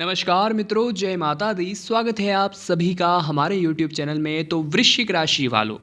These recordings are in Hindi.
नमस्कार मित्रों, जय माता दी। स्वागत है आप सभी का हमारे YouTube चैनल में। तो वृश्चिक राशि वालों,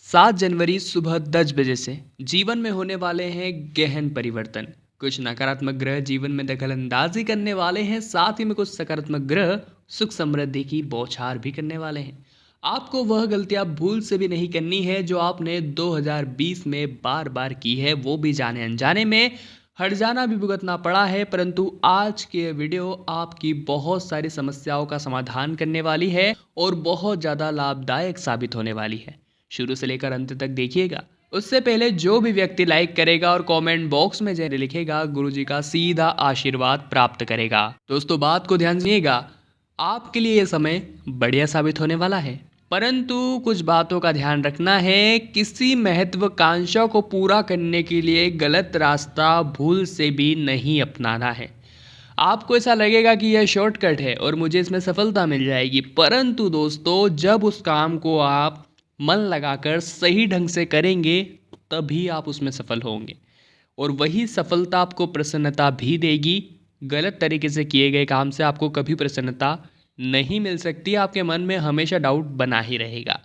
7 जनवरी सुबह 10 बजे से जीवन में होने वाले हैं गहन परिवर्तन। कुछ नकारात्मक ग्रह जीवन में दखल अंदाजी करने वाले हैं, साथ ही में कुछ सकारात्मक ग्रह सुख समृद्धि की बौछार भी करने वाले हैं। आपको वह गलतियां भूल से भी नहीं करनी है जो आपने 2020 में बार बार की है, वो भी जाने अनजाने में। हट जाना भी भुगतना पड़ा है, परंतु आज की ये वीडियो आपकी बहुत सारी समस्याओं का समाधान करने वाली है और बहुत ज़्यादा लाभदायक साबित होने वाली है। शुरू से लेकर अंत तक देखिएगा। उससे पहले जो भी व्यक्ति लाइक करेगा और कमेंट बॉक्स में जय लिखेगा, गुरुजी का सीधा आशीर्वाद प्राप्त करेगा। दोस्तों, बात को ध्यान दीजिएगा, आपके लिए यह समय बढ़िया साबित होने वाला है, परंतु कुछ बातों का ध्यान रखना है। किसी महत्वाकांक्षा को पूरा करने के लिए गलत रास्ता भूल से भी नहीं अपनाना है। आपको ऐसा लगेगा कि यह शॉर्टकट है और मुझे इसमें सफलता मिल जाएगी, परंतु दोस्तों, जब उस काम को आप मन लगाकर सही ढंग से करेंगे तभी आप उसमें सफल होंगे और वही सफलता आपको प्रसन्नता भी देगी। गलत तरीके से किए गए काम से आपको कभी प्रसन्नता नहीं मिल सकती, आपके मन में हमेशा डाउट बना ही रहेगा।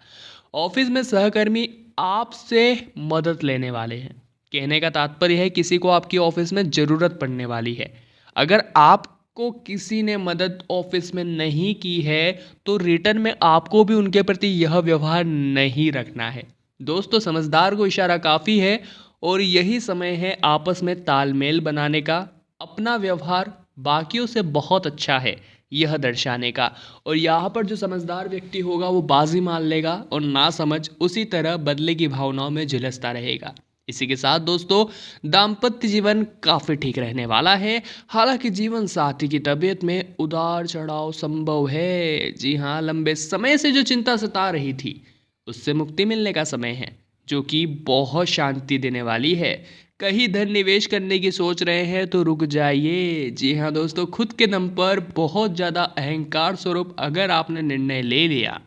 ऑफिस में सहकर्मी आपसे मदद लेने वाले हैं। कहने का तात्पर्य है किसी को आपकी ऑफिस में ज़रूरत पड़ने वाली है। अगर आपको किसी ने मदद ऑफिस में नहीं की है तो रिटर्न में आपको भी उनके प्रति यह व्यवहार नहीं रखना है। दोस्तों, समझदार को इशारा काफ़ी है और यही समय है आपस में तालमेल बनाने का। अपना व्यवहार बाकियों से बहुत अच्छा है यह दर्शाने का, और यहाँ पर जो समझदार व्यक्ति होगा वो बाजी मान लेगा और ना समझ उसी तरह बदले की भावनाओं में झुलसता रहेगा। इसी के साथ दोस्तों, दाम्पत्य जीवन काफ़ी ठीक रहने वाला है। हालांकि जीवन साथी की तबीयत में उतार चढ़ाव संभव है। जी हाँ, लंबे समय से जो चिंता सता रही थी उससे मुक्ति मिलने का समय है, जो कि बहुत शांति देने वाली है। कहीं धन निवेश करने की सोच रहे हैं तो रुक जाइए। जी हाँ दोस्तों, खुद के दम पर बहुत ज़्यादा अहंकार स्वरूप अगर आपने निर्णय ले लिया,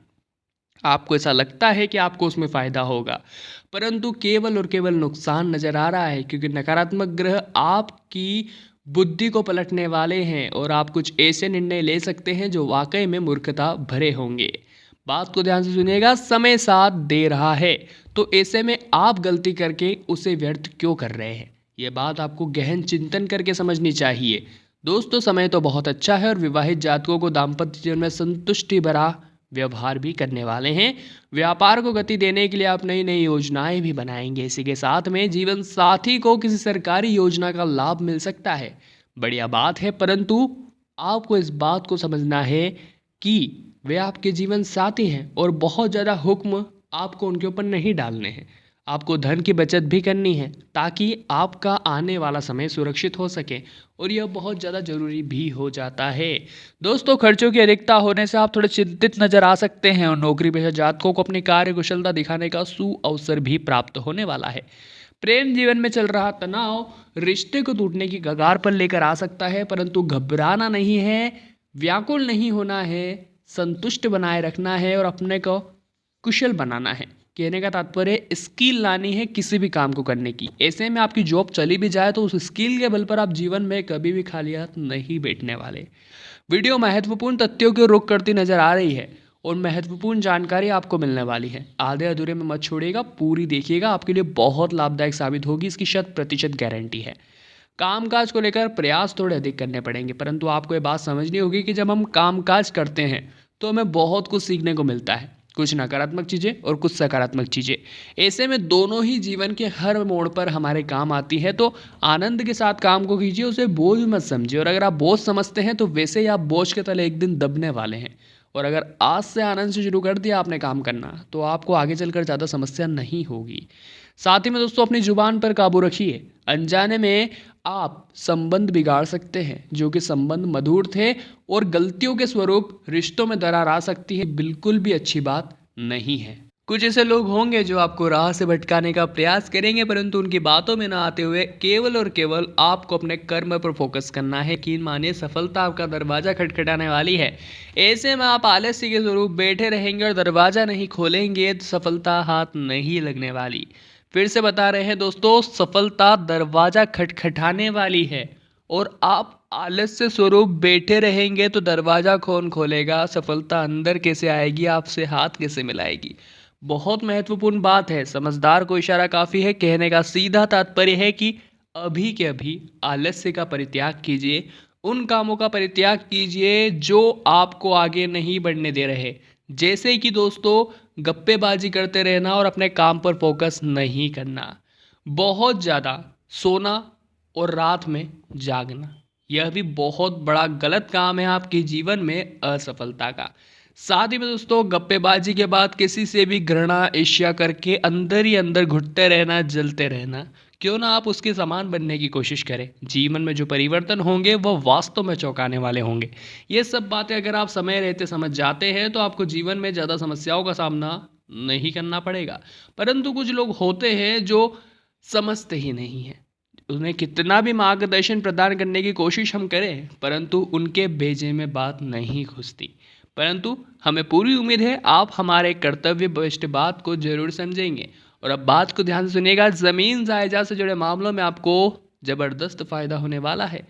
आपको ऐसा लगता है कि आपको उसमें फ़ायदा होगा, परंतु केवल और केवल नुकसान नज़र आ रहा है, क्योंकि नकारात्मक ग्रह आपकी बुद्धि को पलटने वाले हैं और आप कुछ ऐसे निर्णय ले सकते हैं जो वाकई में मूर्खता भरे होंगे। बात को ध्यान से सुनिएगा, समय साथ दे रहा है तो ऐसे में आप गलती करके उसे व्यर्थ क्यों कर रहे हैं, ये बात आपको गहन चिंतन करके समझनी चाहिए। दोस्तों, समय तो बहुत अच्छा है और विवाहित जातकों को दाम्पत्य जीवन में संतुष्टि भरा व्यवहार भी करने वाले हैं। व्यापार को गति देने के लिए आप नई नई योजनाएं भी बनाएंगे। इसी के साथ में जीवन साथी को किसी सरकारी योजना का लाभ मिल सकता है, बढ़िया बात है, परंतु आपको इस बात को समझना है कि वे आपके जीवन साथी हैं और बहुत ज़्यादा हुक्म आपको उनके ऊपर नहीं डालने हैं। आपको धन की बचत भी करनी है ताकि आपका आने वाला समय सुरक्षित हो सके, और यह बहुत ज़्यादा ज़रूरी भी हो जाता है। दोस्तों, खर्चों की अधिकता होने से आप थोड़े चिंतित नजर आ सकते हैं और नौकरी पेशा जातकों को अपनी कार्य कुशलता दिखाने का सुअवसर भी प्राप्त होने वाला है। प्रेम जीवन में चल रहा तनाव रिश्ते को टूटने की कगार पर लेकर आ सकता है, परंतु घबराना नहीं है, व्याकुल नहीं होना है, संतुष्ट बनाए रखना है और अपने को कुशल बनाना है। कहने का तात्पर्य स्किल लानी है किसी भी काम को करने की। ऐसे में आपकी जॉब चली भी जाए तो उस स्किल के बल पर आप जीवन में कभी भी खाली हाथ नहीं बैठने वाले। वीडियो महत्वपूर्ण तथ्यों की रुख करती नजर आ रही है और महत्वपूर्ण जानकारी आपको मिलने वाली है। आधे अधूरे में मत छोड़िएगा, पूरी देखिएगा, आपके लिए बहुत लाभदायक साबित होगी, इसकी 100% गारंटी है। कामकाज को लेकर प्रयास थोड़े अधिक करने पड़ेंगे, परंतु आपको ये बात समझनी होगी कि जब हम कामकाज करते हैं तो हमें बहुत कुछ सीखने को मिलता है, कुछ नकारात्मक चीज़ें और कुछ सकारात्मक चीज़ें। ऐसे में दोनों ही जीवन के हर मोड़ पर हमारे काम आती है, तो आनंद के साथ काम को कीजिए, उसे बोझ मत समझिए। और अगर आप बोझ समझते हैं तो वैसे ही आप बोझ के तले एक दिन दबने वाले हैं। और अगर आज से आनंद से शुरू कर दिया आपने काम करना तो आपको आगे चलकर ज़्यादा समस्या नहीं होगी। साथ ही में दोस्तों, अपनी जुबान पर काबू रखिए। अनजाने में आप संबंध बिगाड़ सकते हैं जो कि संबंध मधुर थे, और गलतियों के स्वरूप रिश्तों में दरार आ सकती है, बिल्कुल भी अच्छी बात नहीं है। कुछ ऐसे लोग होंगे जो आपको राह से भटकाने का प्रयास करेंगे, परंतु उनकी बातों में ना आते हुए केवल और केवल आपको अपने कर्म पर फोकस करना है। कि मानिए, सफलता आपका दरवाजा खटखटाने वाली है। ऐसे में आप आलस्य के स्वरूप बैठे रहेंगे और दरवाजा नहीं खोलेंगे तो सफलता हाथ नहीं लगने वाली। फिर से बता रहे हैं दोस्तों, सफलता दरवाजा खटखटाने वाली है और आप आलस्य स्वरूप बैठे रहेंगे तो दरवाजा कौन खोलेगा, सफलता अंदर कैसे आएगी, आपसे हाथ कैसे मिलाएगी। बहुत महत्वपूर्ण बात है, समझदार को इशारा काफी है। कहने का सीधा तात्पर्य है कि अभी के अभी आलस्य का परित्याग कीजिए, उन कामों का परित्याग कीजिए जो आपको आगे नहीं बढ़ने दे रहे। जैसे कि दोस्तों, गप्पेबाजी करते रहना और अपने काम पर फोकस नहीं करना, बहुत ज़्यादा सोना और रात में जागना, यह भी बहुत बड़ा गलत काम है आपके जीवन में असफलता का। साथ ही में दोस्तों, गप्पेबाजी के बाद किसी से भी घृणा ईर्ष्या करके अंदर ही अंदर घुटते रहना, जलते रहना, क्यों ना आप उसके समान बनने की कोशिश करें। जीवन में जो परिवर्तन होंगे वह वास्तव में चौंकाने वाले होंगे। ये सब बातें अगर आप समय रहते समझ जाते हैं तो आपको जीवन में ज़्यादा समस्याओं का सामना नहीं करना पड़ेगा। परंतु कुछ लोग होते हैं जो समझते ही नहीं हैं। उन्हें कितना भी मार्गदर्शन प्रदान करने की कोशिश हम करें, परंतु उनके भेजे में बात नहीं घुसती। परंतु हमें पूरी उम्मीद है आप हमारे कर्तव्यनिष्ठ बात को जरूर समझेंगे। और अब बात को ध्यान से सुनिएगा, ज़मीन जायदाद से जुड़े मामलों में आपको ज़बरदस्त फ़ायदा होने वाला है।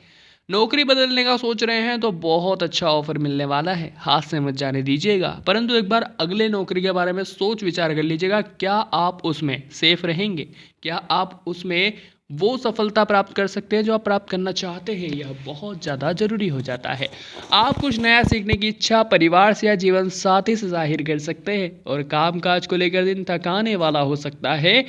नौकरी बदलने का सोच रहे हैं तो बहुत अच्छा ऑफर मिलने वाला है, हाथ से मत जाने दीजिएगा। परंतु एक बार अगले नौकरी के बारे में सोच विचार कर लीजिएगा, क्या आप उसमें सेफ रहेंगे, क्या आप उसमें वो सफलता प्राप्त कर सकते हैं जो आप प्राप्त करना चाहते हैं। यह बहुत ज़्यादा जरूरी हो जाता है। आप कुछ नया सीखने की इच्छा परिवार से या जीवन साथी से जाहिर कर सकते हैं। और काम काज को लेकर दिन थकाने वाला हो सकता है।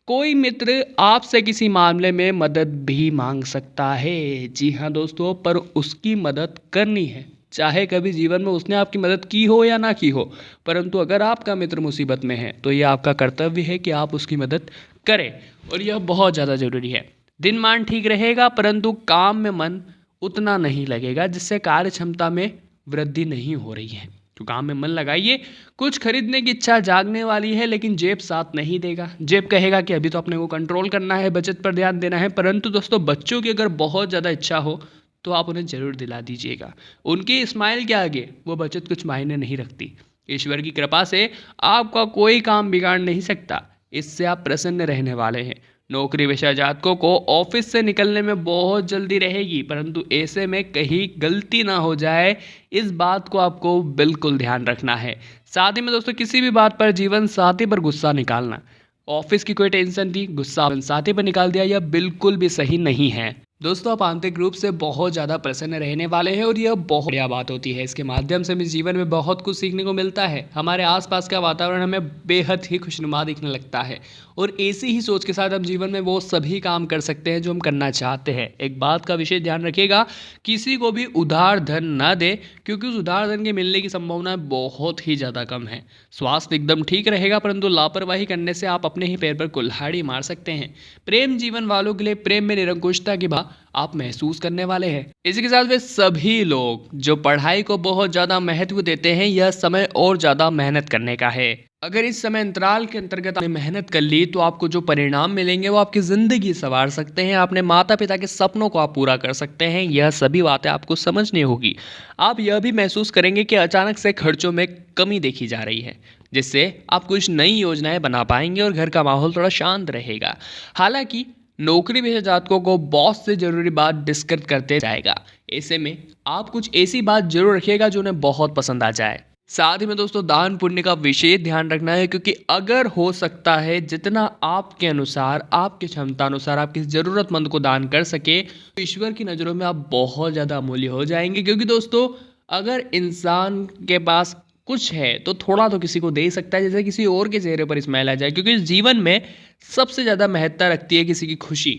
कोई मित्र आपसे किसी मामले में मदद भी मांग सकता है। जी हाँ दोस्तों, पर उसकी मदद करनी है, चाहे कभी जीवन में उसने आपकी मदद की हो या ना की हो। परंतु अगर आपका मित्र मुसीबत में है तो यह आपका कर्तव्य है कि आप उसकी मदद करें, और यह बहुत ज़्यादा ज़रूरी है। दिन मान ठीक रहेगा, परंतु काम में मन उतना नहीं लगेगा, जिससे कार्य क्षमता में वृद्धि नहीं हो रही है। तो काम में मन लगाइए। कुछ खरीदने की इच्छा जागने वाली है, लेकिन जेब साथ नहीं देगा। जेब कहेगा कि अभी तो अपने को कंट्रोल करना है, बचत पर ध्यान देना है। परंतु दोस्तों, बच्चों की अगर बहुत ज़्यादा इच्छा हो तो आप उन्हें ज़रूर दिला दीजिएगा। उनकी स्माइल के आगे वो बचत कुछ मायने नहीं रखती। ईश्वर की कृपा से आपका कोई काम बिगाड़ नहीं सकता, इससे आप प्रसन्न रहने वाले हैं। नौकरी पेशा जातकों को ऑफिस से निकलने में बहुत जल्दी रहेगी, परंतु ऐसे में कहीं गलती ना हो जाए, इस बात को आपको बिल्कुल ध्यान रखना है। साथ ही में दोस्तों, किसी भी बात पर जीवन साथी पर गुस्सा निकालना, ऑफिस की कोई टेंशन थी, गुस्सा साथी पर निकाल दिया, यह बिल्कुल भी सही नहीं है। दोस्तों, आप आंतरिक रूप से बहुत ज़्यादा प्रसन्न रहने वाले हैं और यह बहुत बढ़िया बात होती है। इसके माध्यम से हमें जीवन में बहुत कुछ सीखने को मिलता है। हमारे आसपास का वातावरण हमें बेहद ही खुशनुमा दिखने लगता है, और ऐसी ही सोच के साथ हम जीवन में वो सभी काम कर सकते हैं जो हम करना चाहते हैं। एक बात का विशेष ध्यान रखिएगा, किसी को भी उधार धन ना दे, क्योंकि उस उधार धन के मिलने की संभावना बहुत ही ज़्यादा कम है। स्वास्थ्य एकदम ठीक रहेगा, परंतु लापरवाही करने से आप अपने ही पैर पर कुल्हाड़ी मार सकते हैं। प्रेम जीवन वालों के लिए प्रेम में निरंकुशता की भाव आप महसूस करने वाले हैं। इसी के साथ वे सभी लोग जो पढ़ाई को बहुत ज़्यादा महत्व देते हैं, यह समय और ज़्यादा मेहनत करने का है। अगर इस समय अंतराल के अंतर्गत आपने मेहनत कर ली तो आपको जो परिणाम मिलेंगे वो आपकी ज़िंदगी संवार सकते हैं। अपने माता पिता के सपनों को आप पूरा कर सकते हैं। यह सभी बातें आपको समझनी होगी। आप यह भी महसूस करेंगे कि अचानक से खर्चों में कमी देखी जा रही है, जिससे आप कुछ नई योजनाएं बना पाएंगे और घर का माहौल थोड़ा शांत रहेगा। हालांकि नौकरी पेशा जातकों को बॉस से जरूरी बात डिस्कस करते जाएगा। ऐसे में आप कुछ ऐसी बात जरूर रखिएगा जो उन्हें बहुत पसंद आ जाए। साथ ही में दोस्तों, दान पुण्य का विशेष ध्यान रखना है, क्योंकि अगर हो सकता है जितना आपके अनुसार, आपकी क्षमता अनुसार आप किसी ज़रूरतमंद को दान कर सके, तो ईश्वर की नज़रों में आप बहुत ज़्यादा अमूल्य हो जाएंगे। क्योंकि दोस्तों, अगर इंसान के पास कुछ है तो थोड़ा तो किसी को दे सकता है, जैसे किसी और के चेहरे पर स्माइल आ जाए। क्योंकि इस जीवन में सबसे ज़्यादा महत्ता रखती है किसी की खुशी,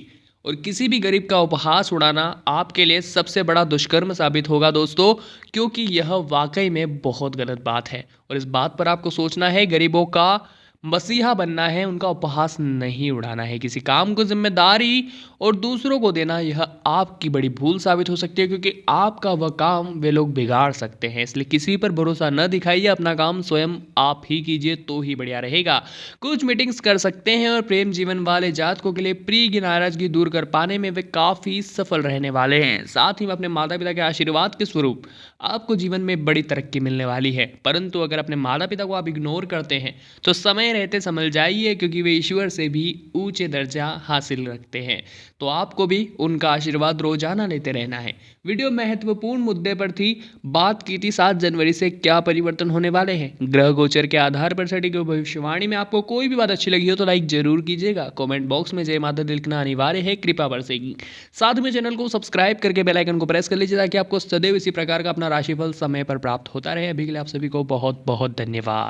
और किसी भी गरीब का उपहास उड़ाना आपके लिए सबसे बड़ा दुष्कर्म साबित होगा दोस्तों, क्योंकि यह वाकई में बहुत गलत बात है। और इस बात पर आपको सोचना है, गरीबों का मसीहा बनना है, उनका उपहास नहीं उड़ाना है। किसी काम को जिम्मेदारी और दूसरों को देना, यह आपकी बड़ी भूल साबित हो सकती है, क्योंकि आपका वह काम वे लोग बिगाड़ सकते हैं। इसलिए किसी पर भरोसा न दिखाइए, अपना काम स्वयं आप ही कीजिए तो ही बढ़िया रहेगा। कुछ मीटिंग्स कर सकते हैं, और प्रेम जीवन वाले जातकों के लिए प्रिय की नाराजगी दूर कर पाने में वे काफ़ी सफल रहने वाले हैं। साथ ही में अपने माता पिता के आशीर्वाद के स्वरूप आपको जीवन में बड़ी तरक्की मिलने वाली है। परंतु अगर अपने माता पिता को आप इग्नोर करते हैं तो समय रहते संभल जाइए, क्योंकि वे ईश्वर से भी ऊंचे दर्जा हासिल रखते हैं। तो आपको भी उनका आशीर्वाद रोजाना लेते रहना है। वीडियो महत्वपूर्ण मुद्दे पर थी, बात की थी 7 जनवरी से क्या परिवर्तन होने वाले हैं। ग्रह गोचर के आधार पर सटीक भविष्यवाणी में आपको कोई भी बात अच्छी लगी हो तो लाइक जरूर कीजिएगा। कमेंट बॉक्स में जय माता दी लिखना अनिवार्य है, कृपा बरसेगी। साथ में चैनल को सब्सक्राइब करके बेल आइकन को प्रेस कर लीजिए, ताकि आपको सदैव इसी प्रकार का अपना राशिफल समय पर प्राप्त होता रहे। अभी के लिए आप सभी को बहुत बहुत धन्यवाद।